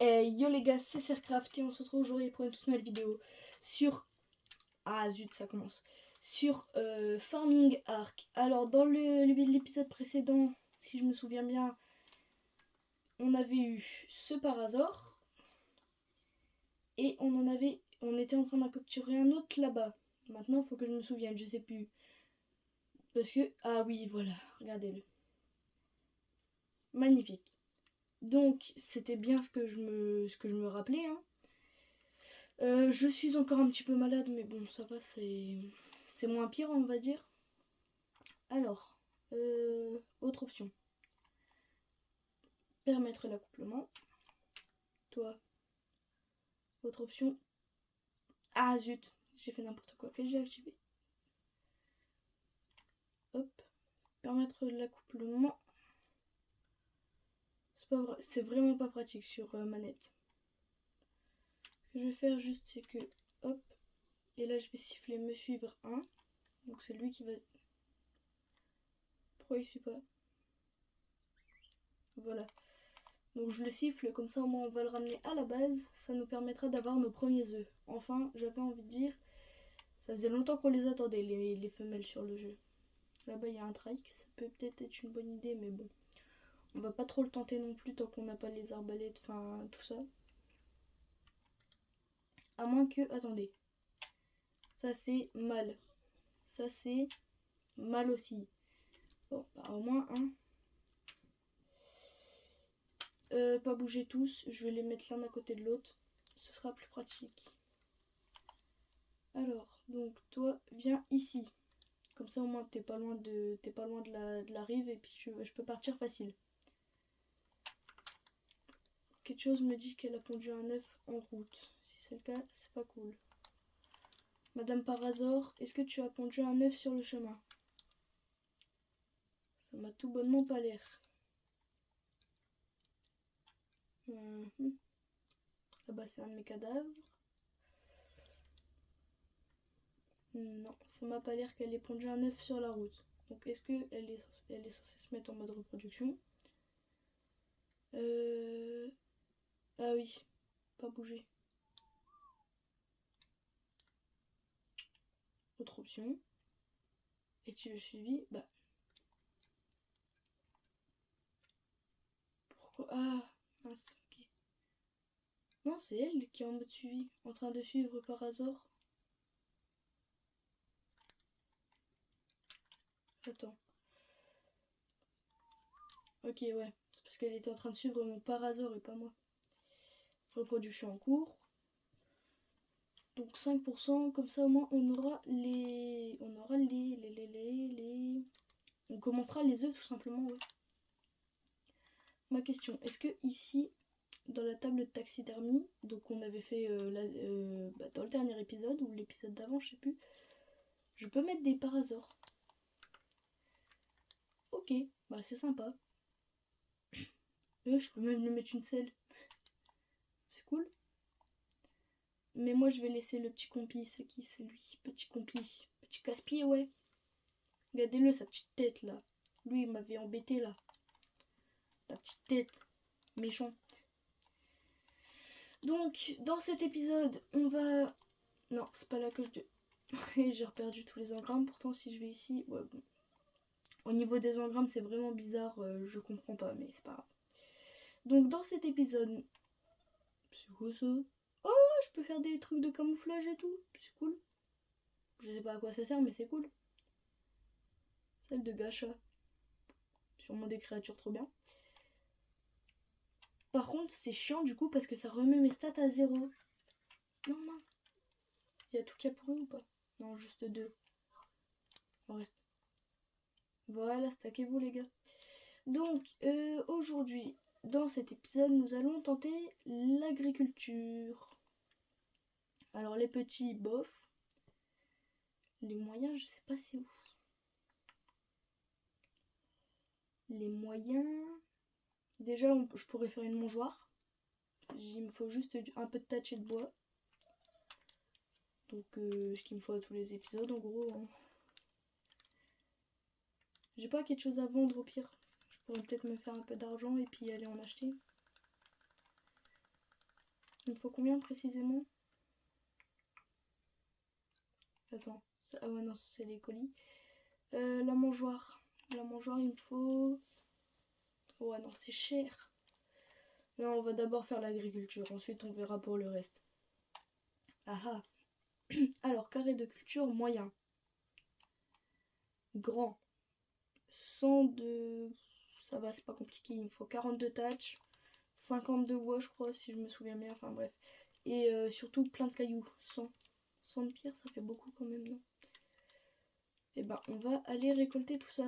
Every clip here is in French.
Hey, yo les gars, c'est Sercraft et on se retrouve aujourd'hui pour une toute nouvelle vidéo sur... Ah zut, ça commence. Sur Farming Ark. Alors dans l'épisode précédent, si je me souviens bien, on avait eu ce Parasaur. Et on était en train d'en capturer un autre là-bas. Maintenant, il faut que je me souvienne, je sais plus. Parce que... Ah oui, voilà, regardez-le. Magnifique. Donc, c'était bien ce que je me rappelais, hein. Je suis encore un petit peu malade, mais bon, ça va, c'est moins pire, on va dire. Alors, autre option. Permettre l'accouplement. Toi, autre option. Ah zut, j'ai fait n'importe quoi. Qu'est-ce que j'ai activé? Hop, permettre l'accouplement. C'est vraiment pas pratique sur manette. Ce que je vais faire juste, c'est que, hop, et là je vais siffler me suivre 1. Donc c'est lui qui va... Pourquoi il suit pas? Voilà. Donc je le siffle, comme ça au moins on va le ramener à la base. Ça nous permettra d'avoir nos premiers œufs. Enfin, j'avais envie de dire, ça faisait longtemps qu'on les attendait, les femelles sur le jeu. Là-bas il y a un trike, ça peut peut-être être une bonne idée, mais bon. On va pas trop le tenter non plus tant qu'on n'a pas les arbalètes, enfin tout ça. À moins que... Attendez. Ça c'est mal. Ça c'est mal aussi. Bon, bah au moins un. Pas bouger tous, je vais les mettre l'un à côté de l'autre. Ce sera plus pratique. Alors, donc toi, viens ici. Comme ça au moins t'es pas loin de la rive et puis je peux partir facile. Quelque chose me dit qu'elle a pondu un œuf en route. Si c'est le cas, c'est pas cool. Madame Parazor, est-ce que tu as pondu un œuf sur le chemin? Ça m'a tout bonnement pas l'air. Là-bas c'est un de mes cadavres. Non, ça m'a pas l'air qu'elle ait pondu un œuf sur la route. Donc est-ce qu'elle elle est censée se mettre en mode reproduction? Ah oui, pas bouger. Autre option. Est-il suivi? Bah. Pourquoi? Ah, mince, ok. Non, c'est elle qui est en mode suivi, en train de suivre par hasard. Attends. Ok, ouais. C'est parce qu'elle était en train de suivre mon Parasaur et pas moi. Reproduction en cours. Donc 5%, comme ça au moins on aura les... On aura les... On commencera les œufs tout simplement, ouais. Ma question, est-ce que ici, dans la table de taxidermie, donc on avait fait dans le dernier épisode, ou l'épisode d'avant, je sais plus, je peux mettre des parasaures? Ok, bah c'est sympa. Je peux même lui mettre une selle. C'est cool. Mais moi je vais laisser le petit compi, c'est qui? C'est lui, petit compi. Petit casse-pied, ouais. Regardez-le, sa petite tête là. Lui il m'avait embêté là. Ta petite tête. Méchant. Donc, dans cet épisode, on va... Non, c'est pas là que je... J'ai reperdu tous les engrammes, pourtant si je vais ici... Ouais, bon. Au niveau des engrammes, c'est vraiment bizarre, je comprends pas, mais c'est pas grave. Donc, dans cet épisode... C'est quoi ça? Oh, je peux faire des trucs de camouflage et tout, c'est cool. Je sais pas à quoi ça sert, mais c'est cool. Celle de gacha. Sûrement des créatures trop bien. Par contre, c'est chiant du coup parce que ça remet mes stats à 0. Non, mince. Il y a tout qui a pourri ou pas? Non, juste 2. On reste. Voilà, stackez-vous les gars. Donc, aujourd'hui, dans cet épisode, nous allons tenter l'agriculture. Alors, les petits, bof. Les moyens, je sais pas c'est où. Les moyens... Déjà, je pourrais faire une mangeoire. Il me faut juste un peu de tatch et de bois. Donc, ce qu'il me faut à tous les épisodes, en gros. Hein. J'ai pas quelque chose à vendre au pire. Je pourrais peut-être me faire un peu d'argent et puis aller en acheter. Il me faut combien précisément? Attends. Ah ouais, non, c'est les colis. La mangeoire. La mangeoire, il me faut... Ouais, non, c'est cher. Non, on va d'abord faire l'agriculture. Ensuite, on verra pour le reste. Ah ah. Alors, carré de culture moyen. Grand. 100 de... Ça va, c'est pas compliqué. Il me faut 42 tâches. 52 bois, je crois, si je me souviens bien. Enfin, bref. Et surtout, plein de cailloux. 100 de pierre, ça fait beaucoup quand même, non? Et ben, on va aller récolter tout ça.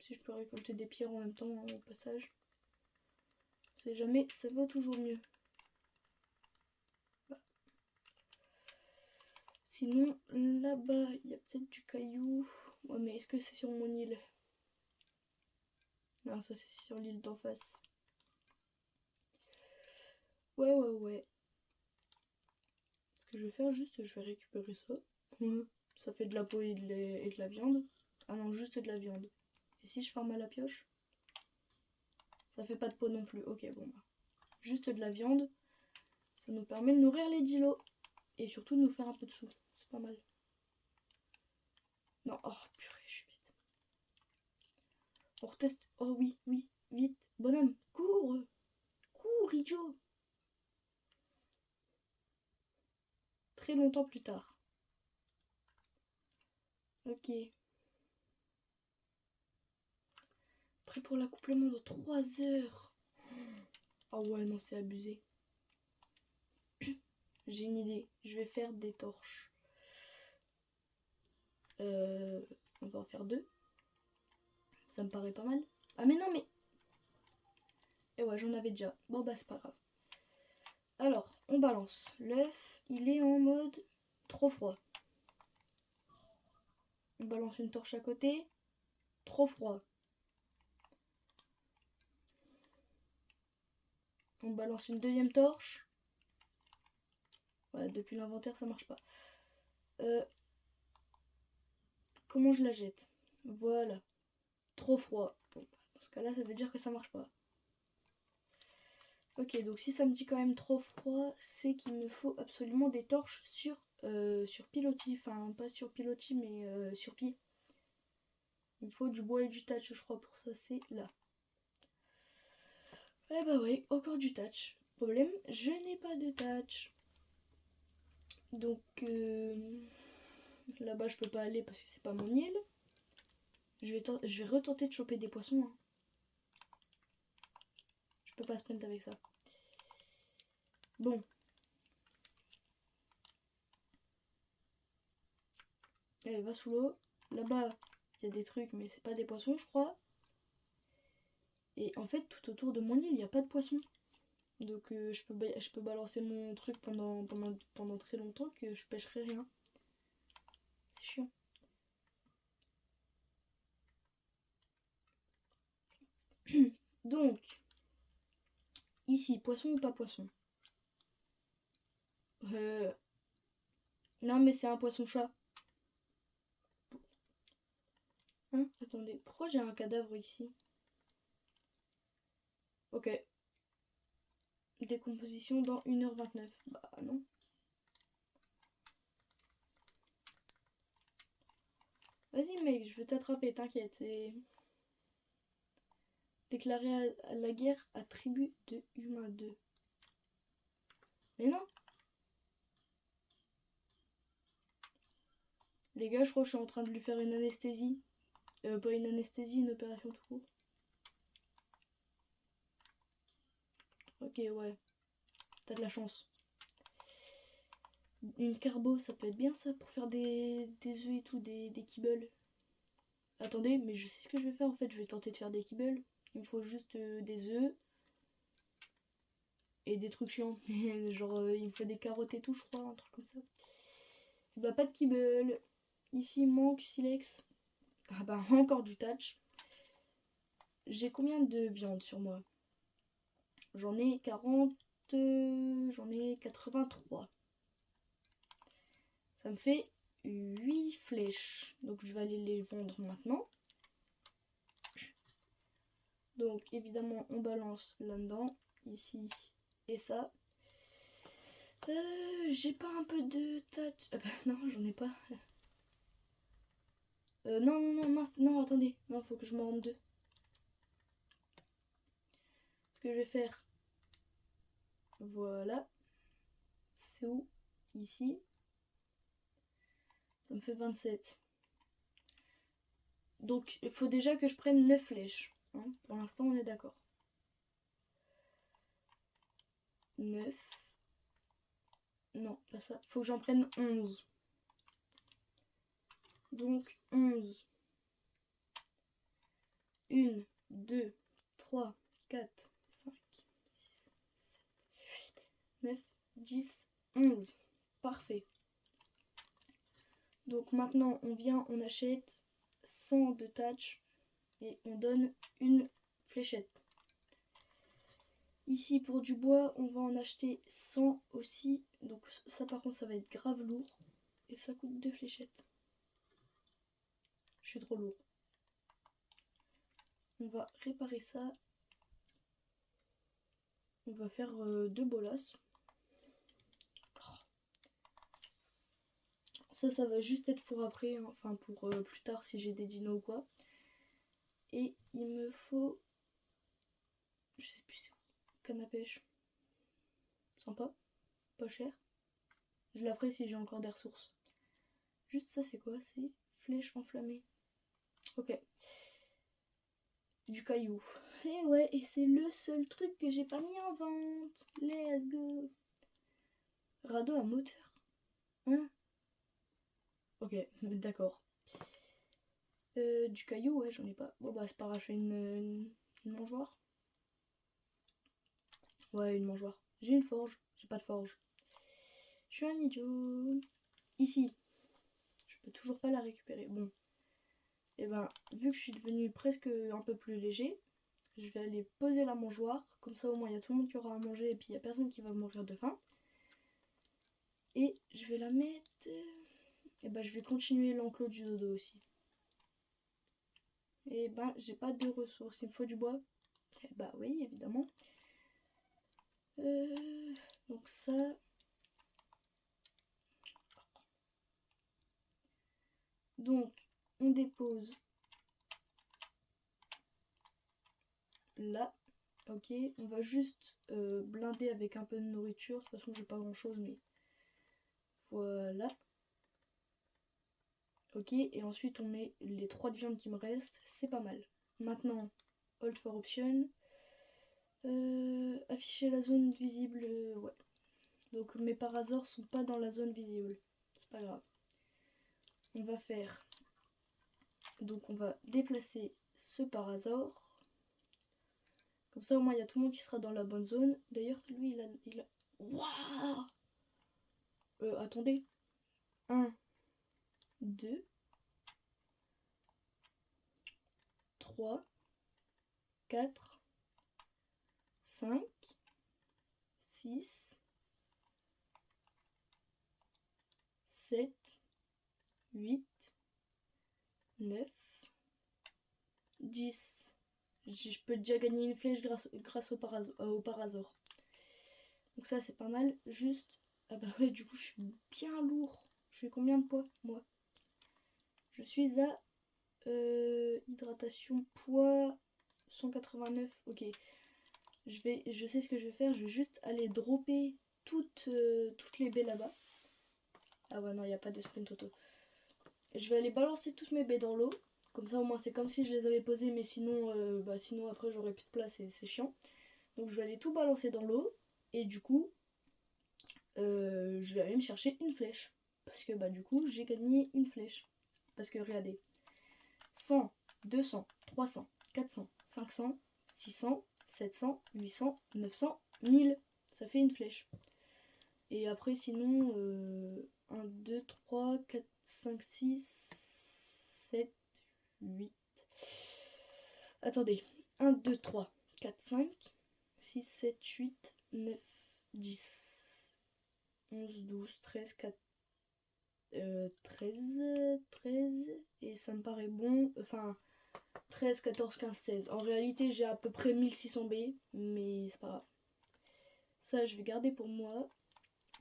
Si je peux récolter des pierres en même temps, hein, au passage. On sait jamais, ça vaut toujours mieux. Voilà. Sinon, là-bas, il y a peut-être du caillou. Ouais, mais est-ce que c'est sur mon île? Non, ça c'est sur l'île d'en face. Ouais. Ce que je vais faire, juste, je vais récupérer ça. Ça fait de la peau et de la viande. Ah non, juste de la viande. Et si je farme à la pioche? Ça fait pas de peau non plus. Ok, bon bah. Juste de la viande. Ça nous permet de nourrir les dilos. Et surtout de nous faire un peu de sous. C'est pas mal. Non, oh purée, je suis bête. On reteste. Oh oui, vite. Bonhomme, cours. Cours, idiot. Très longtemps plus tard. Ok. Prêt pour l'accouplement dans 3 heures. Oh ouais, non, c'est abusé. J'ai une idée. Je vais faire des torches. On va en faire 2. Ça me paraît pas mal. Ah mais non, mais... Et ouais, j'en avais déjà. Bon bah c'est pas grave. Alors, on balance. L'œuf, il est en mode trop froid. On balance une torche à côté. Trop froid. On balance une deuxième torche. Ouais, depuis l'inventaire, ça marche pas. Comment je la jette? Voilà. Trop froid. Bon, dans ce cas-là, ça veut dire que ça marche pas. Ok, donc si ça me dit quand même trop froid, c'est qu'il me faut absolument des torches sur pilotis. Enfin, pas sur pilotis, mais sur pied. Il me faut du bois et du thatch, je crois, pour ça, c'est là. Eh bah ouais, encore du thatch. Problème, je n'ai pas de thatch. Donc là-bas, je peux pas aller parce que c'est pas mon île. Je vais retenter de choper des poissons. Hein. Je peux pas sprint avec ça. Bon. Elle va sous l'eau. Là-bas, il y a des trucs, mais c'est pas des poissons, je crois. Et en fait, tout autour de mon île, il n'y a pas de poissons. Donc je peux balancer mon truc pendant très longtemps que je pêcherai rien. C'est chiant. Donc, ici, poisson ou pas poisson? Non, mais c'est un poisson-chat. Hein? Attendez, pourquoi j'ai un cadavre ici? Ok. Décomposition dans 1h29. Bah non. Vas-y mec, je vais t'attraper, t'inquiète. Déclarer la guerre à tribu de humains 2. Mais non. Les gars, je crois que je suis en train de lui faire une anesthésie. Pas une anesthésie, une opération tout court. Ok, ouais. T'as de la chance. Une carbo, ça peut être bien ça pour faire des œufs et tout, des kibbles. Attendez, mais je sais ce que je vais faire en fait. Je vais tenter de faire des kibbles. Il me faut juste des œufs. Et des trucs chiants. Genre, il me faut des carottes et tout, je crois, un truc comme ça. Et bah, pas de kibble. Ici, manque silex. Ah bah, encore du touch. J'ai combien de viande sur moi? J'en ai 40. J'en ai 83. Ça me fait 8 flèches. Donc je vais aller les vendre maintenant. Donc évidemment on balance là-dedans. Ici et ça. J'ai pas un peu de touch. Ah bah non, j'en ai pas. Non, non, non, mince, non, attendez. Non, faut que je m'en rende deux. Ce que je vais faire. Voilà. C'est où? Ici. Ça me fait 27. Donc, il faut déjà que je prenne 9 flèches. Hein. Pour l'instant, on est d'accord. 9. Non, pas ça. Faut que j'en prenne 11. Donc, 11. 1, 2, 3, 4, 5, 6, 7, 8, 9, 10, 11. Parfait. Donc maintenant, on vient, on achète 100 de touch et on donne une fléchette. Ici, pour du bois, on va en acheter 100 aussi. Donc ça, par contre, ça va être grave lourd. Et ça coûte 2 fléchettes. Je suis trop lourd. On va réparer ça. On va faire 2 bolas. Ça va juste être pour après, hein. Enfin pour plus tard si j'ai des dinos ou quoi. Et il me faut... Je sais plus c'est quoi. Canne à pêche. Sympa. Pas cher. Je la ferai si j'ai encore des ressources. Juste ça, c'est quoi? C'est flèche enflammée. Ok. Du caillou. Et ouais, et c'est le seul truc que j'ai pas mis en vente. Let's go. Radeau à moteur. Hein? Ok, d'accord. Du caillou, ouais, j'en ai pas. Bon bah c'est pas grave, je fais une mangeoire. Ouais, une mangeoire. J'ai une forge. J'ai pas de forge. Je suis un idiot. Ici. Je peux toujours pas la récupérer. Bon. Et ben, vu que je suis devenue presque un peu plus léger, je vais aller poser la mangeoire. Comme ça, au moins, il y a tout le monde qui aura à manger et puis il y a personne qui va mourir de faim. Et je vais la mettre... Et ben, je vais continuer l'enclos du dodo aussi. Et ben, j'ai pas de ressources. Il me faut du bois. Et bah oui, évidemment. Donc ça... Donc, on dépose là. Ok, on va juste blinder avec un peu de nourriture. De toute façon, j'ai pas grand chose, mais voilà. Ok, et ensuite on met les 3 de viande qui me restent. C'est pas mal. Maintenant, hold for option. Afficher la zone visible. Ouais. Donc mes parasaures sont pas dans la zone visible. C'est pas grave. On va faire. Donc on va déplacer ce parasaure. Comme ça, au moins, il y a tout le monde qui sera dans la bonne zone. D'ailleurs, lui, il a... Waouh! Attendez. 1, 2, 3, 4, 5, 6, 7, 8, 9, 10. Je peux déjà gagner une flèche grâce au parasaure. Donc ça, c'est pas mal. Juste... Ah bah ouais, du coup, je suis bien lourd. Je fais combien de poids, moi? Je suis à... hydratation, poids... 189. Ok. Je sais ce que je vais faire. Je vais juste aller dropper toutes les baies là-bas. Ah ouais, non, il n'y a pas de sprint auto. Je vais aller balancer toutes mes baies dans l'eau. Comme ça, au moins, c'est comme si je les avais posées, mais sinon, sinon après, j'aurais plus de place et c'est chiant. Donc, je vais aller tout balancer dans l'eau. Et du coup, je vais aller me chercher une flèche. Parce que, du coup, j'ai gagné une flèche. Parce que, regardez. 100, 200, 300, 400, 500, 600, 700, 800, 900, 1000. Ça fait une flèche. Et après, sinon, 1, 2, 3, 4, 5, 6, 7, 8. Attendez. 1, 2, 3, 4, 5, 6, 7, 8, 9, 10, 11, 12, 13, 4, 13. Et ça me paraît bon. Enfin, 13, 14, 15, 16. En réalité, j'ai à peu près 1600 B. Mais c'est pas grave. Ça, je vais garder pour moi.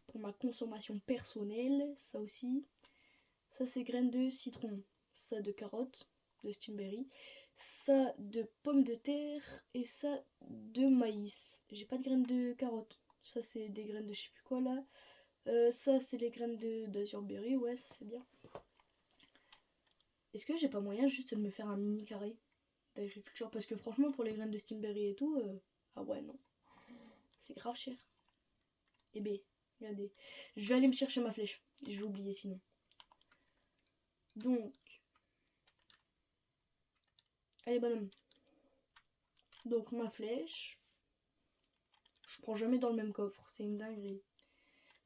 pour ma consommation personnelle, ça aussi. Ça c'est graines de citron, ça de carottes, de stimberry, ça de pommes de terre et ça de maïs. J'ai pas de graines de carottes, ça c'est des graines de je sais plus quoi là. Ça c'est les graines d'azurberry, ouais ça c'est bien. Est-ce que j'ai pas moyen juste de me faire un mini carré d'agriculture? Parce que franchement pour les graines de stimberry et tout, ah ouais non, c'est grave cher. Eh ben, regardez, je vais aller me chercher ma flèche, je vais oublier sinon. Donc, allez bonhomme. Donc ma flèche, je prends jamais dans le même coffre, c'est une dinguerie.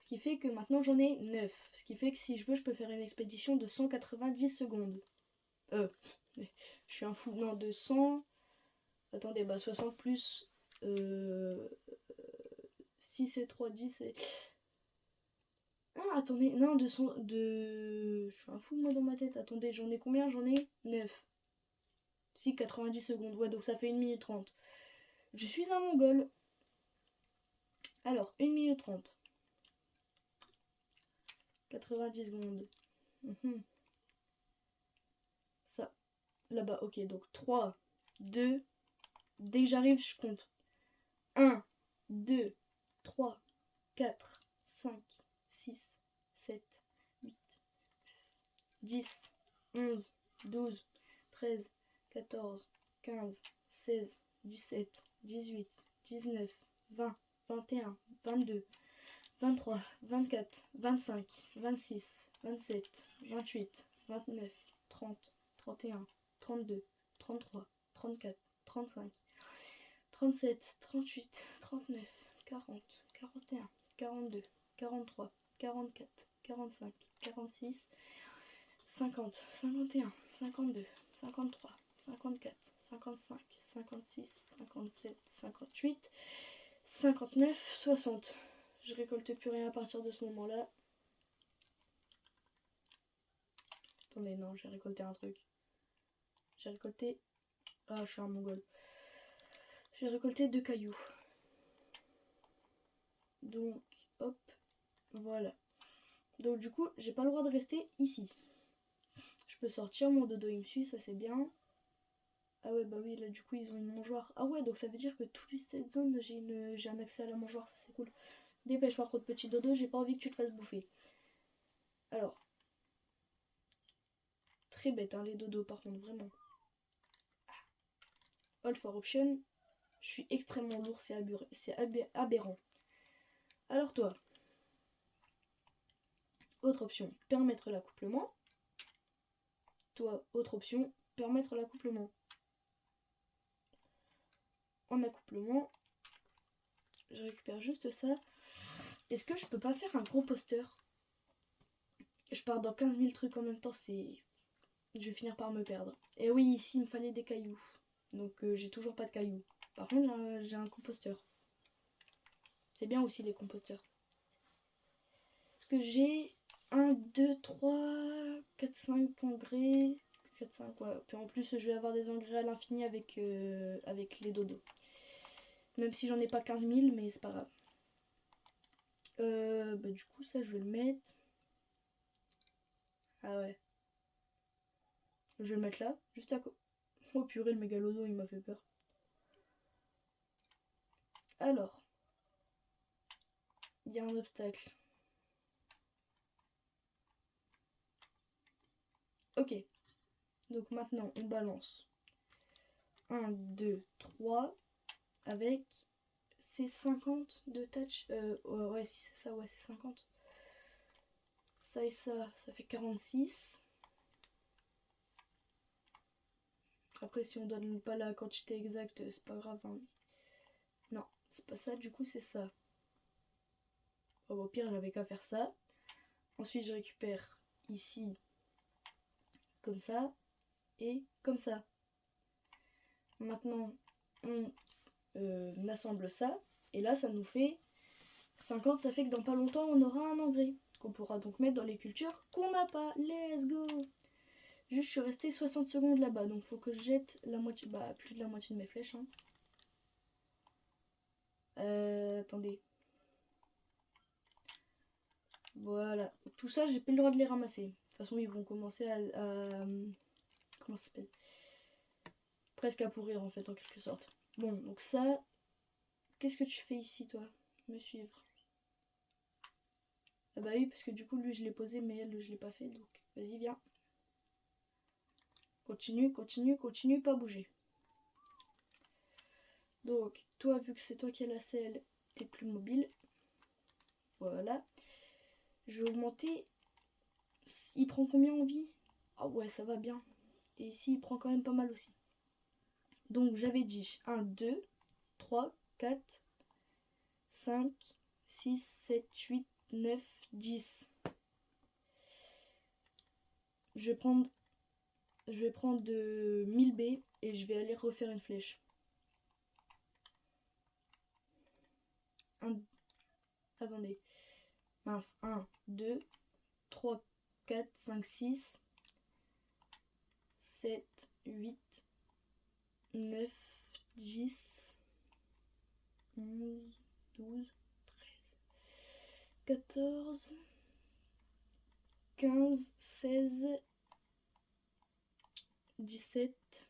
Ce qui fait que maintenant j'en ai 9. Ce qui fait que si je veux, je peux faire une expédition de 190 secondes. Je suis un fou. Non, de 100... Attendez, bah 60 plus 6 et 3, 10 et... Ah, attendez, non, de 100... Je suis un fou, moi, dans ma tête. Attendez, j'en ai combien? J'en ai 9. Si, 90 secondes. Ouais, donc ça fait 1 minute 30. Je suis un mongol. Alors, 1 minute 30. 90 secondes. Ça. Là-bas, ok. Donc 3, 2. Dès que j'arrive, je compte. 1, 2, 3, 4, 5, 6, 7, 8, 10, 11, 12, 13, 14, 15, 16, 17, 18, 19, 20, 21, 22, 23, 24, 25, 26, 27, 28, 29, 30, 31, 32, 33, 34, 35, 37, 38, 39, 40, 41, 42, 43, 44, 45, 46, 50, 51, 52, 53, 54, 55, 56, 57, 58, 59, 60. Je récolte plus rien à partir de ce moment-là. Attendez, non, j'ai récolté un truc. J'ai récolté... Ah, je suis un mongol. J'ai récolté 2 cailloux. Donc, hop, voilà. Donc du coup, j'ai pas le droit de rester ici. Je peux sortir, mon dodo il me suit, ça c'est bien. Ah ouais, bah oui, là du coup ils ont une mangeoire. Ah ouais, donc ça veut dire que toute cette zone, j'ai un accès à la mangeoire, ça c'est cool. Dépêche par contre, petit dodo, j'ai pas envie que tu te fasses bouffer. Alors, très bête hein, les dodos par contre, vraiment. All for option, je suis extrêmement lourd, c'est aberrant. Alors toi, autre option, permettre l'accouplement. Toi, autre option, permettre l'accouplement. En accouplement, je récupère juste ça. Est-ce que je peux pas faire un gros poster? Je pars dans 15 000 trucs en même temps, c'est... Je vais finir par me perdre. Et oui, ici, il me fallait des cailloux. Donc, j'ai toujours pas de cailloux. Par contre, j'ai un composteur. C'est bien aussi, les composteurs. Parce que j'ai 1, 2, 3, 4, 5 engrais. 4, 5, ouais. Puis en plus, je vais avoir des engrais à l'infini avec les dodos. Même si j'en ai pas 15 000, mais c'est pas grave. Bah, du coup, ça, je vais le mettre. Ah ouais. Je vais le mettre là, juste à côté. Oh purée, le mégalodo, il m'a fait peur. Alors, il y a un obstacle. Ok. Donc maintenant, on balance. 1, 2, 3. Avec ces 50 de touch. Ouais, si c'est ça, ouais, c'est 50. Ça et ça fait 46. Après, si on donne pas la quantité exacte, c'est pas grave. Hein. Non, c'est pas ça, du coup, c'est ça. Oh, au pire, j'avais qu'à faire ça. Ensuite, je récupère ici, comme ça, et comme ça. Maintenant, on assemble ça, et là, ça nous fait 50, ça fait que dans pas longtemps, on aura un engrais, qu'on pourra donc mettre dans les cultures qu'on n'a pas. Let's go! Juste, je suis restée 60 secondes là-bas, donc faut que je jette la moitié, bah plus de la moitié de mes flèches. Hein. Attendez. Voilà. Tout ça, j'ai pas le droit de les ramasser. De toute façon, ils vont commencer comment ça s'appelle? Presque à pourrir en fait, en quelque sorte. Bon, donc ça, qu'est-ce que tu fais ici, toi? Me suivre. Ah bah oui, parce que du coup, lui, je l'ai posé, mais elle, je l'ai pas fait, donc vas-y, viens. Continue, continue, continue, pas bouger. Donc, toi, vu que c'est toi qui as la selle, t'es plus mobile. Voilà. Je vais augmenter. Il prend combien en vie? Ah ouais, ça va bien. Et ici, il prend quand même pas mal aussi. Donc, j'avais dit 1, 2, 3, 4, 5, 6, 7, 8, 9, 10. Je vais prendre de 1000 B et je vais aller refaire une flèche. Attendez. Mince. 1, 2, 3, 4, 5, 6, 7, 8, 9, 10, 11, 12, 13, 14, 15, 16, 17,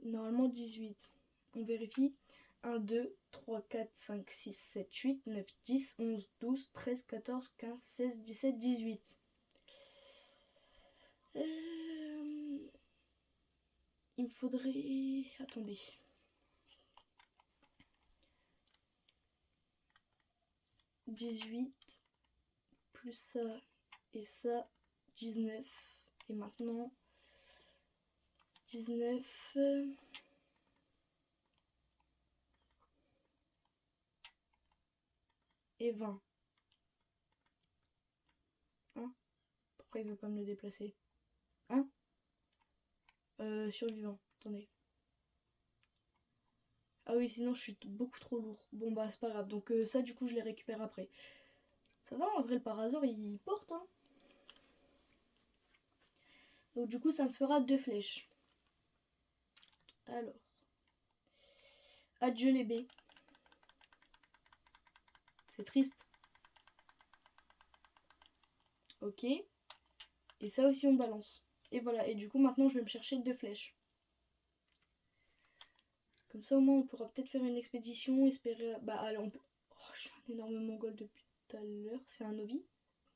normalement 18. On vérifie. 1, 2, 3, 4, 5, 6, 7, 8, 9, 10, 11, 12, 13, 14, 15, 16, 17, 18. Il me faudrait... Attendez. 18, plus ça et ça, 19. Et maintenant, 19... et 20. Hein? Pourquoi il veut pas me le déplacer? Hein? Survivant. Attendez. Ah oui, sinon je suis beaucoup trop lourd. Bon bah c'est pas grave. Donc ça du coup je les récupère après. Ça va en vrai le parasor il porte hein. Donc du coup ça me fera 2 flèches. Alors. Adieu les baies. C'est triste. Ok. Et ça aussi on balance. Et voilà. Et du coup maintenant je vais me chercher 2 flèches. Comme ça au moins on pourra peut-être faire une expédition. Espérer... Bah allez on peut... Oh je suis un énorme mongol depuis tout à l'heure. C'est un Ovi?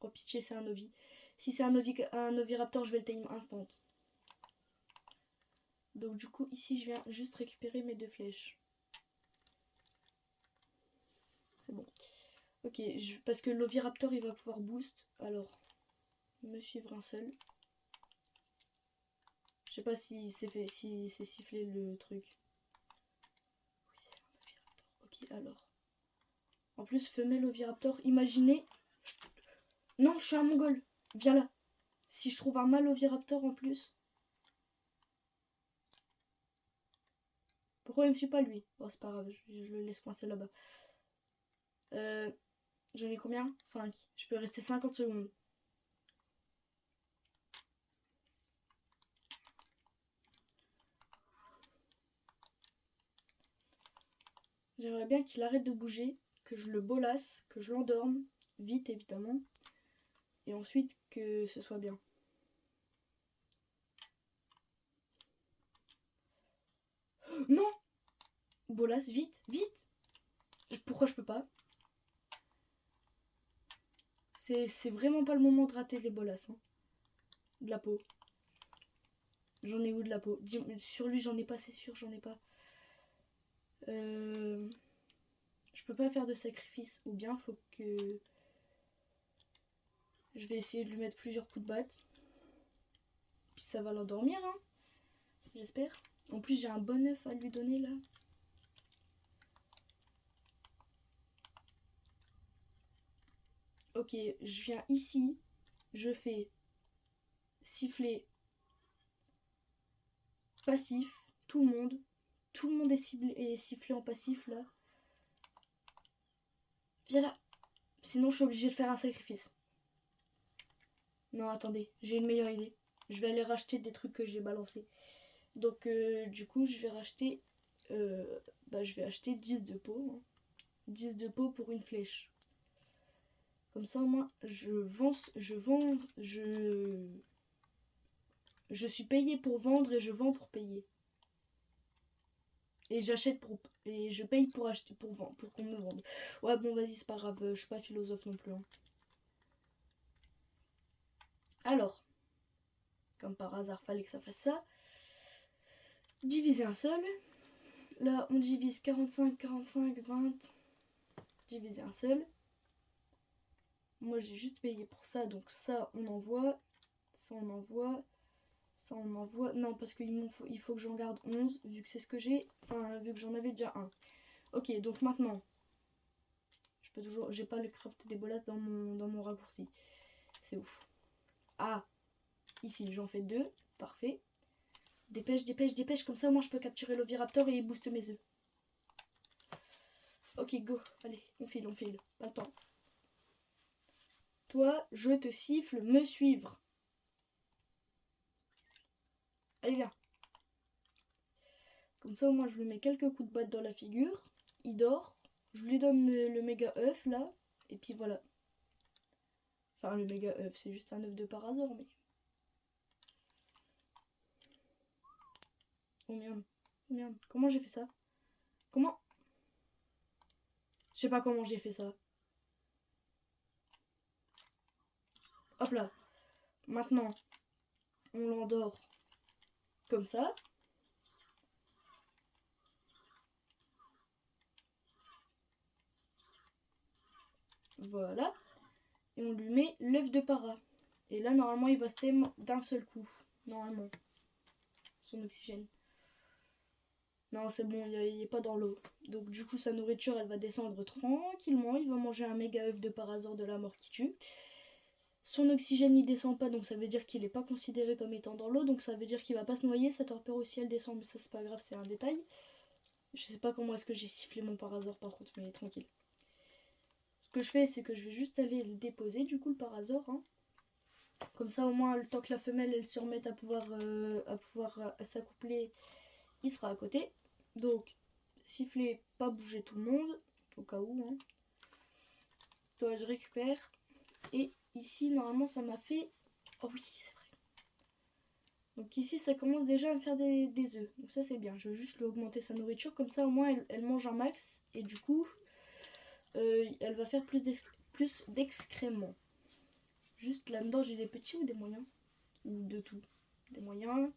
Oh pitié c'est un Ovi. Si c'est un Oviraptor je vais le tame instant. Donc du coup ici je viens juste récupérer mes 2 flèches. C'est bon. Ok, parce que l'Oviraptor il va pouvoir boost. Alors, me suivre un seul. Je sais pas si c'est sifflé le truc. Oui, c'est un Oviraptor. Ok, alors. En plus, femelle Oviraptor, imaginez. Non, je suis un mongol. Viens là. Si je trouve un mâle Oviraptor en plus. Pourquoi il me suit pas lui? Bon, c'est pas grave, je le laisse coincer là-bas. J'en ai combien? 5. Je peux rester 50 secondes. J'aimerais bien qu'il arrête de bouger, que je le bolasse, que je l'endorme, vite évidemment, et ensuite que ce soit bien. Non! Bolasse, vite, vite! Pourquoi je peux pas? C'est vraiment pas le moment de rater les bolasses. Hein. De la peau. J'en ai où de la peau? Sur lui, j'en ai pas, c'est sûr, j'en ai pas. Je peux pas faire de sacrifice. Ou bien, faut que... Je vais essayer de lui mettre plusieurs coups de batte. Puis ça va l'endormir, hein. J'espère. En plus, j'ai un bon œuf à lui donner, là. Ok, je viens ici. Je fais siffler passif. Tout le monde. Tout le monde est ciblé et sifflé en passif, là. Viens là. Sinon, je suis obligée de faire un sacrifice. Non, attendez, j'ai une meilleure idée. Je vais aller racheter des trucs que j'ai balancés. Donc, du coup, je vais racheter... je vais acheter 10 de peau. Hein. 10 de peau pour une flèche. Comme ça, moi, je suis payé pour vendre et je vends pour payer. Et j'achète pour... Et je paye pour acheter, pour vendre, pour qu'on me vende. Ouais, bon, vas-y, c'est pas grave, je suis pas philosophe non plus. Hein. Alors, comme par hasard, fallait que ça fasse ça. Diviser un seul. Là, on divise 45, 45, 20. Diviser un seul. Moi, j'ai juste payé pour ça, donc ça, on envoie. Ça, on envoie. Ça, on envoie. Non, parce qu'il faut que j'en garde 11, vu que c'est ce que j'ai. Enfin, vu que j'en avais déjà un. Ok, donc maintenant, je peux toujours... J'ai pas le craft des bolas dans mon raccourci. C'est ouf. Ah, ici, j'en fais 2. Parfait. Dépêche, dépêche, dépêche. Comme ça, moi, je peux capturer l'oviraptor et il booste mes œufs. Ok, go. Allez, on file, on file. Pas le temps. Toi, je te siffle, me suivre. Allez, viens. Comme ça, au moins, je lui mets quelques coups de batte dans la figure. Il dort. Je lui donne le méga œuf, là. Et puis voilà. Enfin, le méga œuf, c'est juste un œuf de parasor, mais... Oh merde. Oh merde. Comment j'ai fait ça? Comment? Je sais pas comment j'ai fait ça. Hop là. Maintenant, on l'endort comme ça. Voilà. Et on lui met l'œuf de para. Et là, normalement, il va se tame d'un seul coup. Normalement. Son oxygène. Non, c'est bon, il n'est pas dans l'eau. Donc du coup, sa nourriture, elle va descendre tranquillement. Il va manger un méga œuf de parasor de la mort qui tue. Son oxygène, il descend pas, donc ça veut dire qu'il n'est pas considéré comme étant dans l'eau. Donc ça veut dire qu'il va pas se noyer. Sa torpeur aussi, elle descend, mais ça, c'est pas grave, c'est un détail. Je sais pas comment est-ce que j'ai sifflé mon parasor par contre, mais tranquille. Ce que je fais, c'est que je vais juste aller le déposer, du coup, le parasor. Hein. Comme ça, au moins, le temps que la femelle, elle se remette à pouvoir s'accoupler, il sera à côté. Donc, siffler, pas bouger tout le monde, au cas où. Hein. Toi, je récupère. Et ici, normalement, ça m'a fait... Oh oui, c'est vrai. Donc ici, ça commence déjà à me faire des œufs. Donc ça, c'est bien. Je vais juste lui augmenter sa nourriture. Comme ça, au moins, elle mange un max. Et du coup, elle va faire plus d'excréments. Juste là-dedans, j'ai des petits ou des moyens? Ou de tout? Des moyens.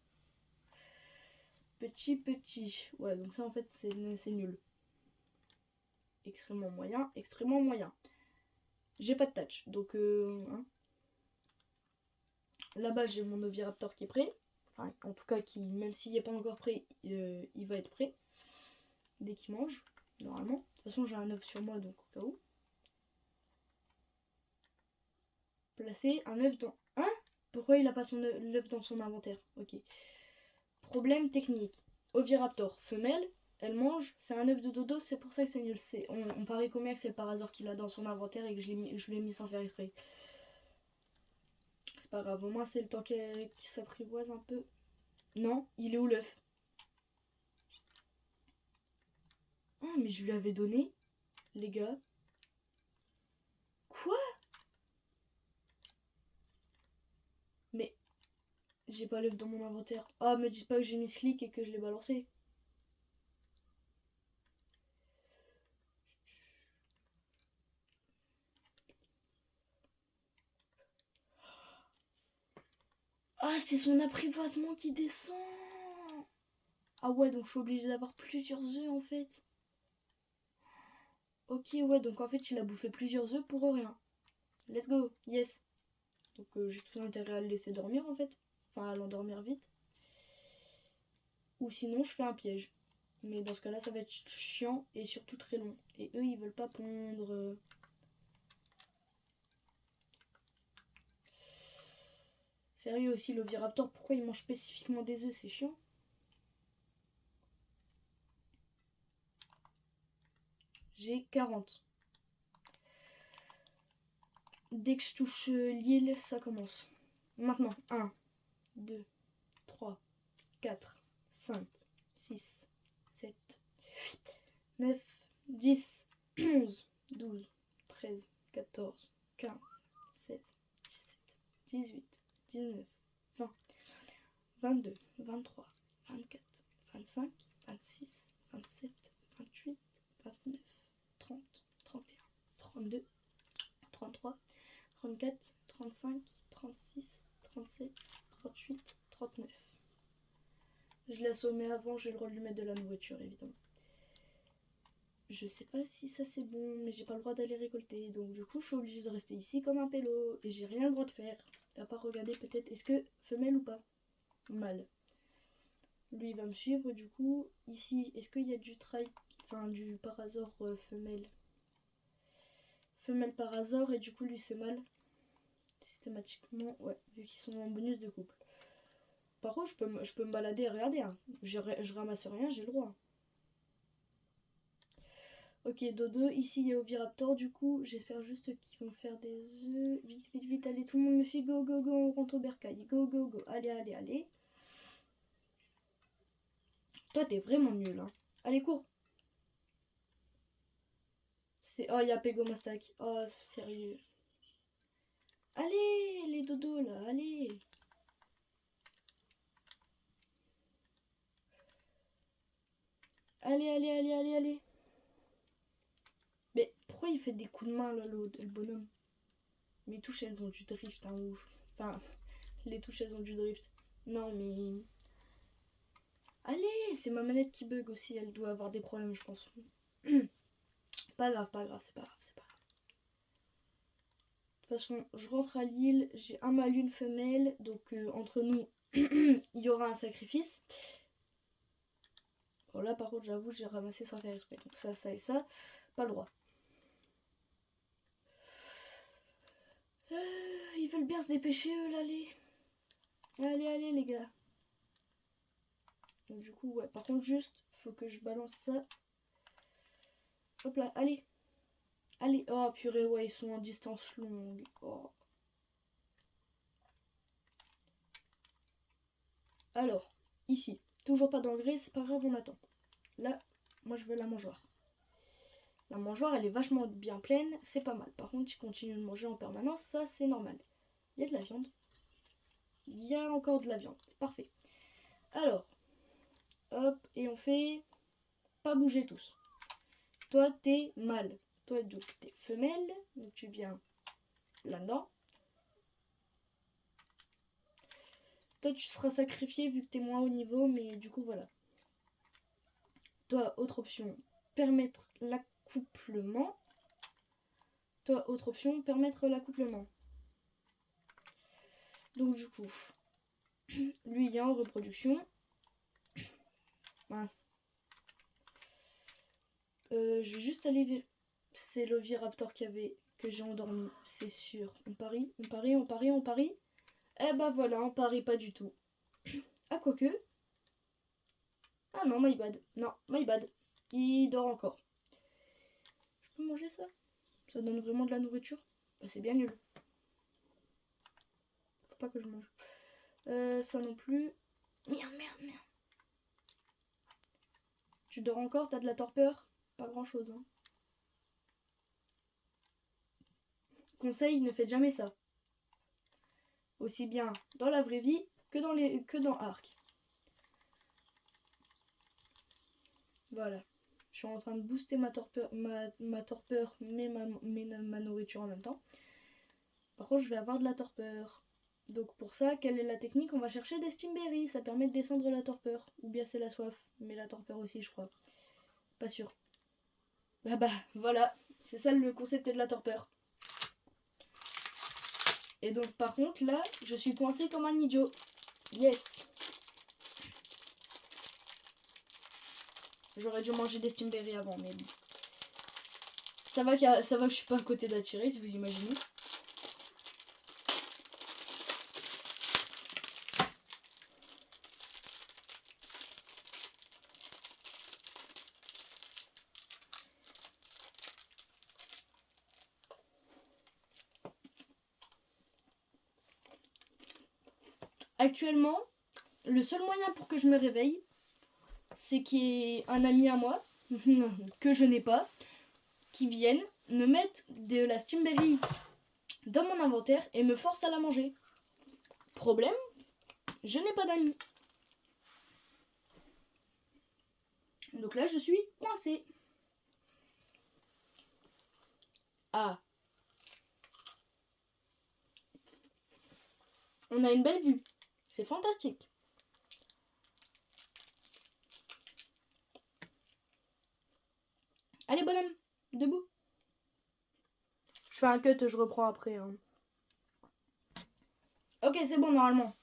Petit. Ouais, donc ça, en fait, c'est nul. Extrêmement moyen, extrêmement moyen. J'ai pas de touch, donc hein. Là-bas j'ai mon oviraptor qui est prêt. Enfin, en tout cas, qui, même s'il n'est pas encore prêt, il va être prêt. Dès qu'il mange, normalement. De toute façon, j'ai un œuf sur moi, donc au cas où. Placer un œuf dans... Hein? Pourquoi il a pas l'œuf dans son inventaire? Ok. Problème technique. Oviraptor, femelle, elle mange, c'est un œuf de dodo, c'est pour ça que c'est nul. On parie combien que c'est le parasor qu'il a dans son inventaire et que je l'ai mis sans faire exprès. C'est pas grave, au moins c'est le temps qu'il s'apprivoise un peu. Non, il est où l'œuf? Ah, mais je lui avais donné, les gars. Quoi? Mais j'ai pas l'œuf dans mon inventaire. Ah, me dites pas que j'ai mis ce clic et que je l'ai balancé. Ah, c'est son apprivoisement qui descend. Ah ouais, donc je suis obligée d'avoir plusieurs œufs en fait. Ok, ouais, donc en fait il a bouffé plusieurs œufs pour rien. Let's go, yes. Donc j'ai tout intérêt à le laisser dormir en fait. Enfin, à l'endormir vite. Ou sinon je fais un piège. Mais dans ce cas-là, ça va être chiant et surtout très long. Et eux, ils veulent pas pondre. Sérieux aussi, l'oviraptor, pourquoi il mange spécifiquement des œufs? C'est chiant. J'ai 40. Dès que je touche l'île, ça commence. Maintenant, 1, 2, 3, 4, 5, 6, 7, 8, 9, 10, 11, 12, 13, 14, 15, 16, 17, 18, 19, 20, 22, 23, 24, 25, 26, 27, 28, 29, 30, 31, 32, 33, 34, 35, 36, 37, 38, 39. Je l'ai assommé avant, j'ai le droit de lui mettre de la nourriture évidemment. Je sais pas si ça c'est bon, mais j'ai pas le droit d'aller récolter. Donc du coup je suis obligée de rester ici comme un pélo. Et j'ai rien le droit de faire. À part regarder peut-être, est-ce que femelle ou pas? Mâle. Lui il va me suivre du coup. Ici, est-ce qu'il y a du du parasaure femelle? Femelle parasaure et du coup lui c'est mâle. Systématiquement, ouais, vu qu'ils sont en bonus de couple. Par contre je peux me balader et regarder. Hein. Je ramasse rien, j'ai le droit. Ok, dodo, ici il y a Oviraptor du coup, j'espère juste qu'ils vont faire des œufs. Vite, vite, vite, allez, tout le monde me suit, go, go, go, on rentre au bercail, go, go, go, allez, allez, allez. Toi t'es vraiment nul, hein. Allez, cours. Oh, il y a Pegomastak, oh, sérieux. Allez, les dodos là, allez. Allez, allez, allez, allez, allez. Mais pourquoi il fait des coups de main là, le bonhomme? Mes touches elles ont du drift, hein, ouf. Enfin, les touches elles ont du drift. Non mais... Allez, c'est ma manette qui bug aussi, elle doit avoir des problèmes je pense. Pas grave, pas grave, c'est pas grave, c'est pas grave. De toute façon, je rentre à l'île, j'ai un mâle, une femelle, donc entre nous, il y aura un sacrifice. Bon là par contre j'avoue j'ai ramassé sans faire exprès, donc ça et ça, pas le droit. Ils veulent bien se dépêcher eux là, allez. Allez, allez les gars. Donc du coup, ouais, par contre juste, faut que je balance ça. Hop là, allez. Allez, oh purée, ouais, ils sont en distance longue. Oh. Alors, ici, toujours pas d'engrais, c'est pas grave, on attend. Là, moi je veux la mangeoire. La mangeoire, elle est vachement bien pleine, c'est pas mal. Par contre, tu continues de manger en permanence, ça c'est normal. Il y a de la viande. Il y a encore de la viande, parfait. Alors, hop, et on fait pas bouger tous. Toi, t'es mâle. Toi, donc, t'es femelle. Donc, tu viens là-dedans. Toi, tu seras sacrifié vu que t'es moins haut niveau, mais du coup, voilà. Toi, autre option, permettre l'accouplement. Toi, autre option, permettre l'accouplement. Donc, du coup, lui, il est en reproduction. Mince. Je vais juste aller vérifier. C'est l'Oviraptor que j'ai endormi, c'est sûr. On parie, on parie, on parie, on parie. Eh bah voilà, on parie pas du tout. Ah, quoique. Ah non, my bad. Non, my bad. Il dort encore. Je peux manger ça? Ça donne vraiment de la nourriture? Bah, c'est bien nul. Faut pas que je mange. Ça non plus. Merde, merde, merde. Tu dors encore? T'as de la torpeur? Pas grand chose, hein. Conseil, ne faites jamais ça. Aussi bien dans la vraie vie que dans Ark. Voilà. Je suis en train de booster ma torpeur, mais ma nourriture en même temps. Par contre, je vais avoir de la torpeur. Donc pour ça, quelle est la technique? On va chercher des Stimberries. Ça permet de descendre la torpeur. Ou bien c'est la soif. Mais la torpeur aussi, je crois. Pas sûr. Bah, voilà. C'est ça le concept de la torpeur. Et donc par contre, là, je suis coincée comme un idiot. Yes. J'aurais dû manger des Stimberries avant, mais bon. Ça va que je suis pas à côté d'attirer, si vous imaginez. Actuellement, le seul moyen pour que je me réveille, c'est qu'il y ait un ami à moi, que je n'ai pas, qui vienne me mettre de la Stimberry dans mon inventaire et me force à la manger. Problème, je n'ai pas d'amis. Donc là, je suis coincée. Ah. On a une belle vue. C'est fantastique. Allez, bonhomme, debout. Je fais un cut, je reprends après. Hein. Ok, c'est bon, normalement.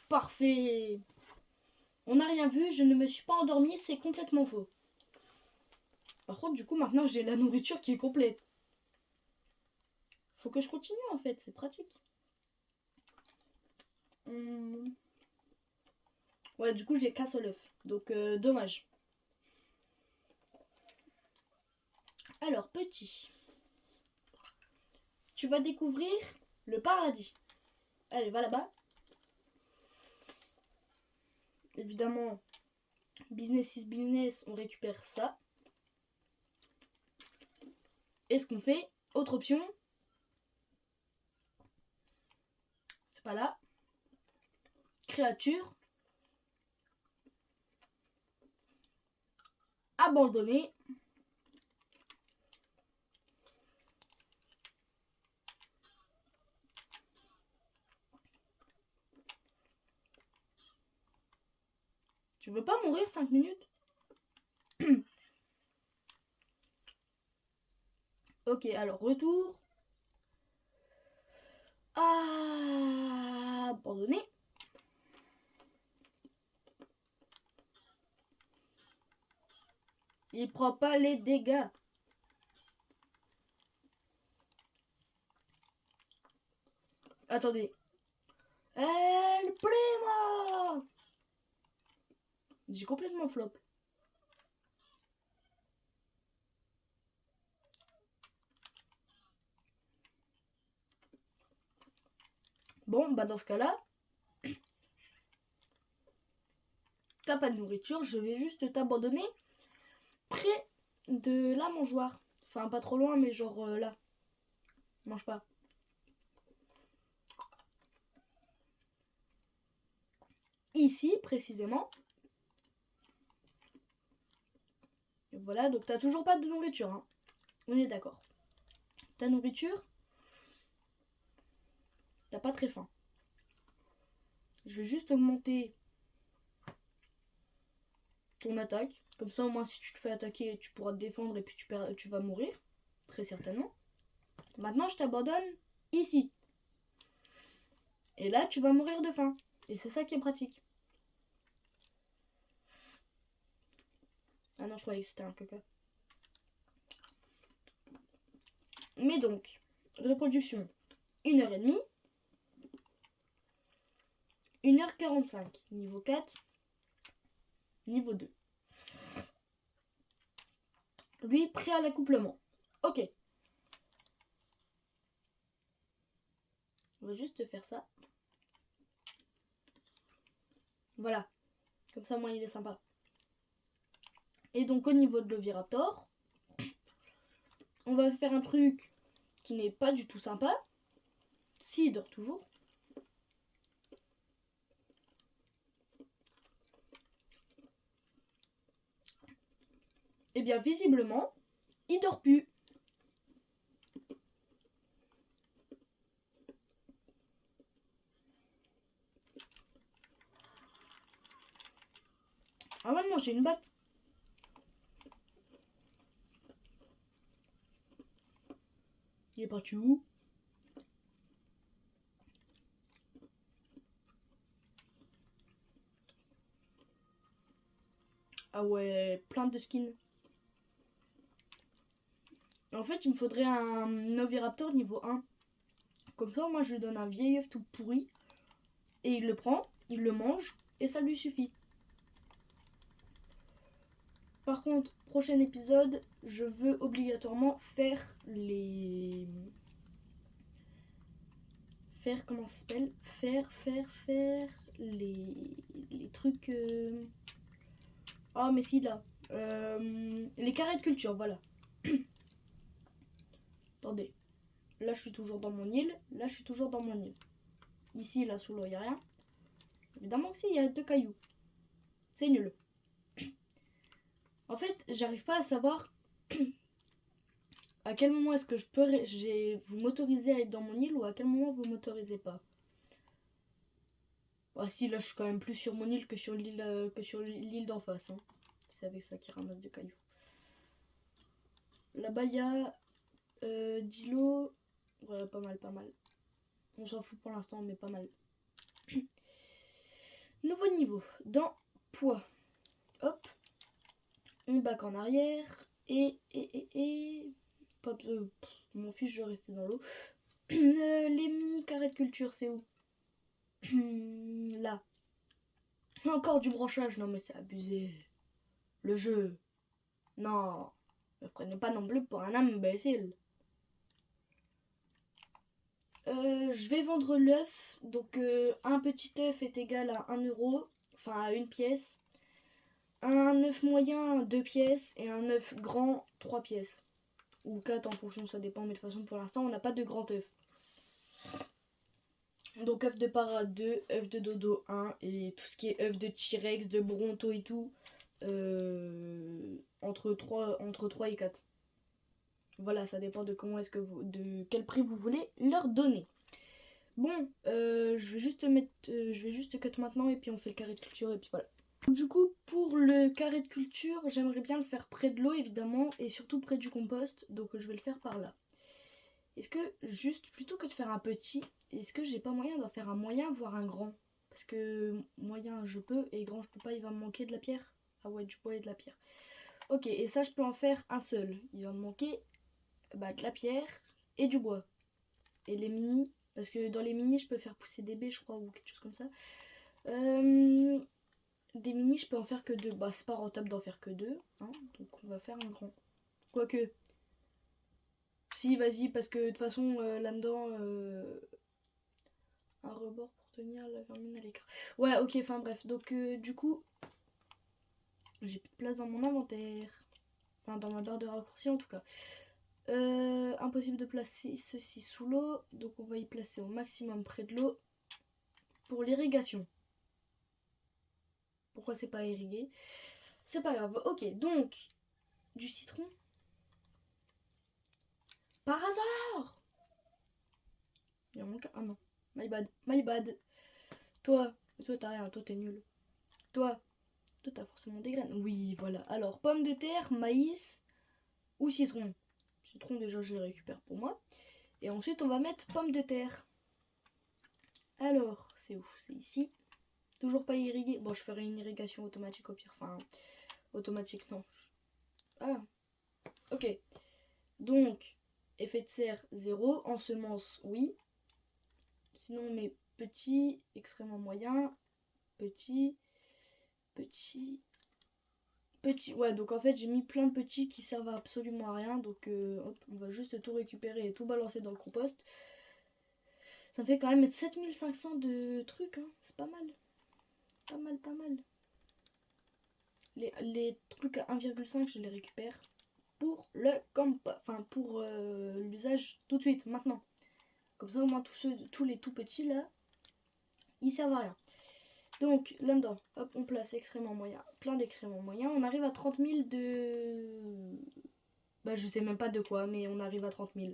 Parfait. On n'a rien vu, je ne me suis pas endormie, c'est complètement faux. Par contre, du coup, maintenant, j'ai la nourriture qui est complète. Faut que je continue, en fait, c'est pratique. Ouais, du coup, j'ai qu'un seul œuf. Donc, dommage. Alors, petit. Tu vas découvrir le paradis. Allez, va là-bas. Évidemment, business is business, on récupère ça. Et ce qu'on fait, autre option. C'est pas là. Créature. Abandonnée. Tu veux pas mourir 5 minutes? Ok, alors retour. Abandonné. Il prend pas les dégâts. Attendez. El Primo! J'ai complètement flop. Bon, bah dans ce cas-là, t'as pas de nourriture, je vais juste t'abandonner près de la mangeoire. Enfin, pas trop loin, mais genre là. Mange pas. Ici, précisément. Voilà, donc t'as toujours pas de nourriture. Hein. On est d'accord. Ta nourriture, t'as pas très faim. Je vais juste augmenter ton attaque. Comme ça, au moins, si tu te fais attaquer, tu pourras te défendre et puis tu vas mourir. Très certainement. Maintenant, je t'abandonne ici. Et là, tu vas mourir de faim. Et c'est ça qui est pratique. Ah non, je croyais que c'était un caca. Mais donc, reproduction, 1h30. 1h45. Niveau 4. Niveau 2. Lui, prêt à l'accouplement. Ok. On va juste faire ça. Voilà. Comme ça, moi, il est sympa. Et donc, au niveau de l'Oviraptor, on va faire un truc qui n'est pas du tout sympa. S'il dort toujours. Eh bien, visiblement, il dort plus. Ah ouais, non, j'ai une batte. Il est parti où? Ah ouais, plein de skins. En fait, il me faudrait un Oviraptor niveau 1. Comme ça, moi, je lui donne un vieil œuf tout pourri. Et il le prend, il le mange, et ça lui suffit. Par contre, prochain épisode, je veux obligatoirement faire les... Faire, comment ça s'appelle? Faire les trucs... Ah, mais si, là. Les carrés de culture, voilà. Attendez. Là, je suis toujours dans mon île. Là, je suis toujours dans mon île. Ici, là, sous l'eau, il n'y a rien. Évidemment que si, il y a 2 cailloux. C'est nul. En fait, j'arrive pas à savoir à quel moment est-ce que je peux vous m'autorisez à être dans mon île ou à quel moment vous m'autorisez pas. Ah si, là je suis quand même plus sur mon île que sur l'île d'en face. Hein. C'est avec ça qu'il ramasse des cailloux. Là-bas il y a 10 lots. Ouais, pas mal, pas mal. On s'en fout pour l'instant, mais pas mal. Nouveau niveau. Dans poids. Hop. On back en arrière. Et Pop, mon fils, je vais rester dans l'eau. Les mini carrés de culture, c'est où? Là. Encore du brochage. Non mais c'est abusé. Le jeu. Non. Ne prenez pas non plus pour un imbécile. Je vais vendre l'œuf. Donc un petit œuf est égal à 1 euro. Enfin à une pièce. Un œuf moyen 2 pièces. Et un œuf grand 3 pièces. Ou 4 en fonction, ça dépend. Mais de toute façon pour l'instant on n'a pas de grand œuf. Donc œuf de parade 2, œuf de dodo 1 et tout ce qui est œuf de T-Rex, de Bronto et tout, entre 3 et 4. Voilà, ça dépend de comment est-ce que de quel prix vous voulez leur donner. Bon, je vais juste cut maintenant et puis on fait le carré de culture et puis voilà. Du coup, pour le carré de culture, j'aimerais bien le faire près de l'eau évidemment et surtout près du compost, donc je vais le faire par là. Est-ce que juste, plutôt que de faire un petit, est-ce que j'ai pas moyen d'en faire un moyen, voire un grand? Parce que moyen je peux et grand je peux pas, il va me manquer de la pierre. Ah ouais, du bois et de la pierre. Ok, et ça je peux en faire un seul. Il va me manquer de la pierre et du bois. Et les mini, parce que dans les mini je peux faire pousser des baies je crois ou quelque chose comme ça. Des mini je peux en faire que 2. Bah c'est pas rentable d'en faire que 2. Hein, donc on va faire un grand. Quoique. Si, vas-y, parce que de toute façon, là-dedans, un rebord pour tenir la vermine à l'écart. Ouais, ok, enfin bref. Donc, du coup, j'ai plus de place dans mon inventaire. Enfin, dans ma barre de raccourci en tout cas. Impossible de placer ceci sous l'eau. Donc, on va y placer au maximum près de l'eau. Pour l'irrigation. Pourquoi c'est pas irrigué? C'est pas grave. Ok, donc, du citron. Par hasard! Il en manque un. Ah non. My bad. My bad. Toi t'as rien. Toi, t'es nul. Toi t'as forcément des graines. Oui, voilà. Alors, pommes de terre, maïs ou citron. Citron, déjà, je les récupère pour moi. Et ensuite, on va mettre pommes de terre. Alors, c'est où? C'est ici. Toujours pas irrigué. Bon, je ferai une irrigation automatique au pire. Enfin, automatique, non. Ah, ok. Donc, effet de serre, 0. Ensemence, oui. Sinon, mes petits, extrêmement moyens, petits, ouais, donc en fait j'ai mis plein de petits qui servent à absolument à rien, donc hop, on va juste tout récupérer et tout balancer dans le compost. Ça me fait quand même 7500 de trucs, hein. C'est pas mal. Pas mal, pas mal. Les trucs à 1,5 je les récupère pour le enfin pour l'usage tout de suite, maintenant. Comme ça au moins tous les tout petits là, ils servent à rien. Donc là-dedans, hop, on place extrêmement moyen, plein d'extrêmement moyens. On arrive à 30 000 de... Bah je sais même pas de quoi, mais on arrive à 30 000.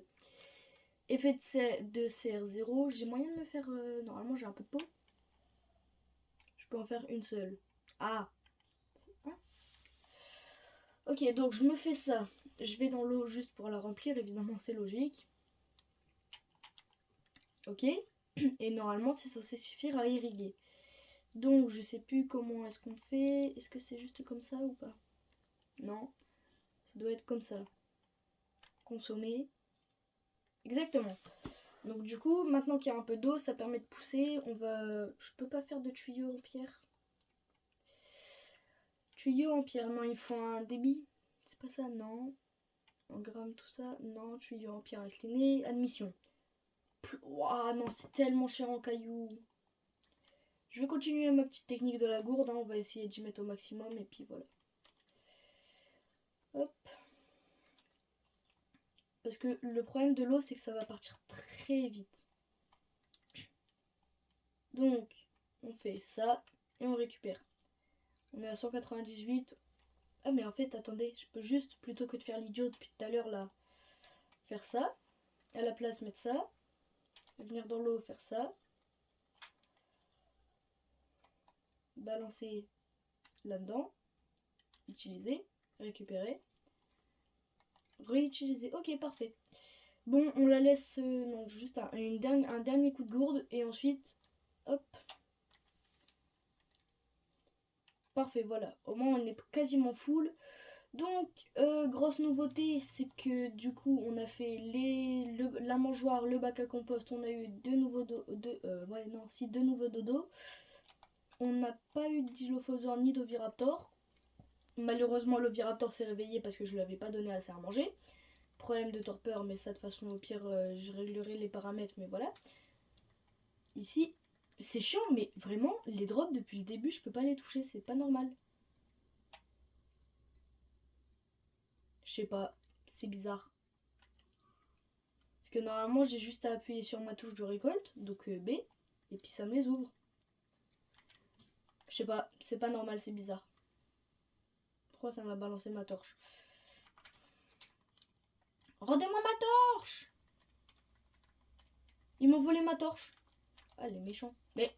Effet de serre 0. J'ai moyen de me faire... normalement j'ai un peu de peau. Je peux en faire une seule. Ah. Hein. Ok, donc je me fais ça. Je vais dans l'eau juste pour la remplir, évidemment c'est logique. Ok. Et normalement c'est censé suffire à irriguer. Donc je sais plus comment est-ce qu'on fait. Est-ce que c'est juste comme ça ou pas? Non. Ça doit être comme ça. Consommer. Exactement. Donc du coup, maintenant qu'il y a un peu d'eau, ça permet de pousser. On va... Je peux pas faire de tuyaux en pierre. Tuyaux en pierre, non, il faut un débit. C'est pas ça, non. En grammes, tout ça, non. Tuyaux en pierre incliné. Admission. Ouah, non, c'est tellement cher en cailloux. Je vais continuer ma petite technique de la gourde. Hein. On va essayer d'y mettre au maximum et puis voilà. Hop. Parce que le problème de l'eau, c'est que ça va partir très vite. Donc, on fait ça et on récupère. On est à 198. Ah mais en fait, attendez, je peux juste, plutôt que de faire l'idiot depuis tout à l'heure là, faire ça. À la place, mettre ça. Venir dans l'eau, faire ça. Balancer là-dedans. Utiliser. Récupérer. Réutiliser. Ok, parfait. Bon, on la laisse... non, juste un dernier coup de gourde. Et ensuite, hop. Parfait, voilà. Au moins, on est quasiment full. Donc, grosse nouveauté, c'est que du coup, on a fait la mangeoire, le bac à compost. On a eu deux nouveaux dodos. On n'a pas eu d'Dilophosaure ni d'Oviraptor. Malheureusement, l'Oviraptor s'est réveillé parce que je lui avais pas donné assez à manger. Problème de torpeur, mais ça, de toute façon, au pire, je réglerai les paramètres, mais voilà. Ici, c'est chiant, mais vraiment, les drops, depuis le début, je peux pas les toucher, c'est pas normal. Je sais pas, c'est bizarre. Parce que normalement, j'ai juste à appuyer sur ma touche de récolte, donc B, et puis ça me les ouvre. Je sais pas, c'est pas normal, c'est bizarre. Pourquoi ça m'a balancé ma torche? Rendez-moi ma torche! Ils m'ont volé ma torche. Ah, les méchants. Mais,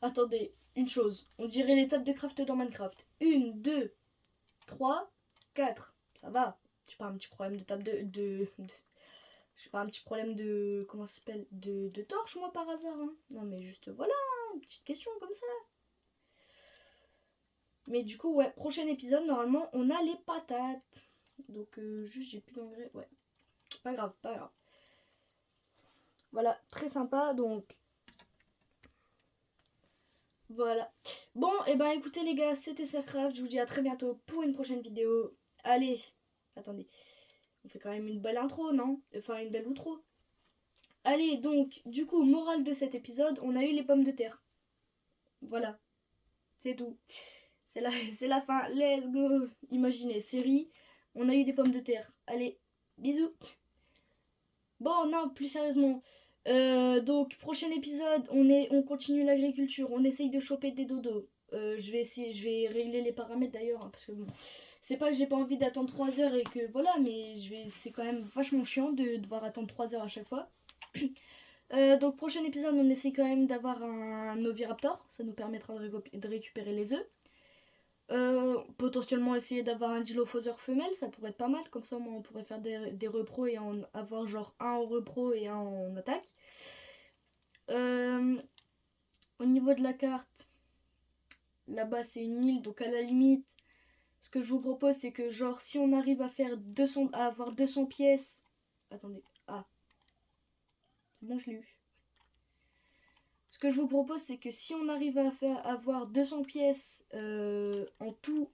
attendez, une chose. On dirait l'étape de craft dans Minecraft. 1, 2, 3, 4. Ça va. J'ai pas un petit problème de table j'ai pas un petit problème de... Comment ça s'appelle de torche, moi, par hasard. Hein. Non, mais juste, voilà, une petite question comme ça. Mais du coup, ouais, prochain épisode, normalement, on a les patates. Donc, juste, j'ai plus d'engrais. Ouais. Pas grave, pas grave. Voilà, très sympa, donc... Voilà. Bon, et ben écoutez les gars, c'était Sercraft. Je vous dis à très bientôt pour une prochaine vidéo. Allez, attendez. On fait quand même une belle intro, non? Enfin, une belle outro. Allez, donc, du coup, morale de cet épisode, on a eu les pommes de terre. Voilà. C'est tout. C'est la fin. Let's go. Imaginez, série. On a eu des pommes de terre. Allez, bisous. Bon, non, plus sérieusement. Donc, prochain épisode, on continue l'agriculture. On essaye de choper des dodos. Je vais régler les paramètres d'ailleurs. Hein, parce que bon, c'est pas que j'ai pas envie d'attendre 3 heures et que voilà, mais c'est quand même vachement chiant de devoir attendre 3 heures à chaque fois. Donc, prochain épisode, on essaye quand même d'avoir un Oviraptor. Ça nous permettra de récupérer les œufs. Potentiellement essayer d'avoir un Dilophosaure femelle, ça pourrait être pas mal. Comme ça, on pourrait faire des repros et avoir genre un en repro et un en attaque. Au niveau de la carte, là-bas c'est une île, donc à la limite, ce que je vous propose, c'est que genre si on arrive à faire à avoir 200 pièces. Attendez, ah, c'est bon, je l'ai eu. Ce que je vous propose, c'est que si on arrive à avoir 200 pièces en tout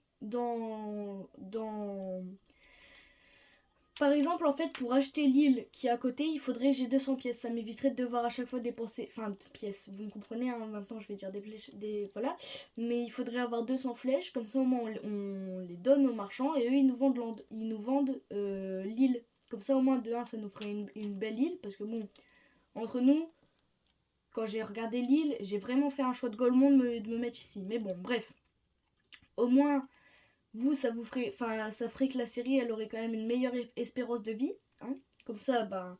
Par exemple, en fait, pour acheter l'île qui est à côté, il faudrait que j'ai 200 pièces. Ça m'éviterait de devoir à chaque fois dépenser... Enfin, pièces, vous me comprenez, hein, maintenant je vais dire des flèches, voilà. Mais il faudrait avoir 200 flèches, comme ça au moins on les donne aux marchands et eux ils nous vendent l'île. Comme ça au moins de 1 ça nous ferait une belle île, parce que bon, entre nous... Quand j'ai regardé l'île, j'ai vraiment fait un choix de Golemont de me mettre ici. Mais bon, bref. Au moins, vous, ça vous ferait... Enfin, ça ferait que la série, elle aurait quand même une meilleure espérance de vie. Hein. Comme ça, ben...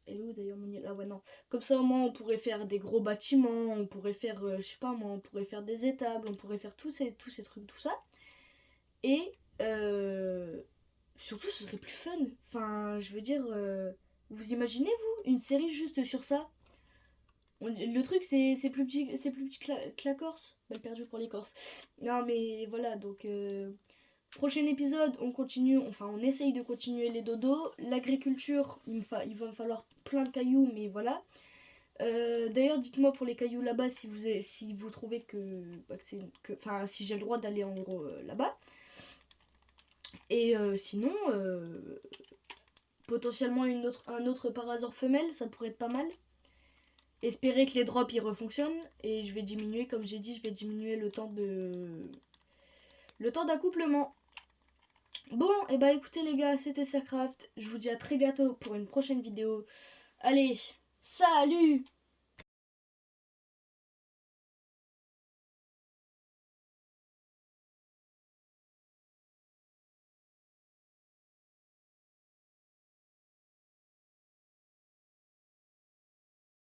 Elle est où d'ailleurs mon île? Ah ouais, non. Comme ça, au moins, on pourrait faire des gros bâtiments. On pourrait faire, je sais pas moi, on pourrait faire des étables. On pourrait faire tous ces trucs, tout ça. Et... surtout, ce serait plus fun. Enfin, je veux dire... vous imaginez, vous, une série juste sur ça? Le truc, c'est plus petit que la Corse. Mal perdu pour les Corses. Non, mais voilà, donc... prochain épisode, on continue, enfin on essaye de continuer les dodos. L'agriculture, il va me falloir plein de cailloux, mais voilà. D'ailleurs, dites-moi pour les cailloux là-bas si vous trouvez enfin, si j'ai le droit d'aller en gros là-bas. Et sinon, potentiellement un autre parasaure femelle, ça pourrait être pas mal. Espérer que les drops ils refonctionnent et je vais diminuer, comme j'ai dit, je vais diminuer le temps d'accouplement. Bon, et bah écoutez les gars, c'était Starcraft. Je vous dis à très bientôt pour une prochaine vidéo. Allez, salut!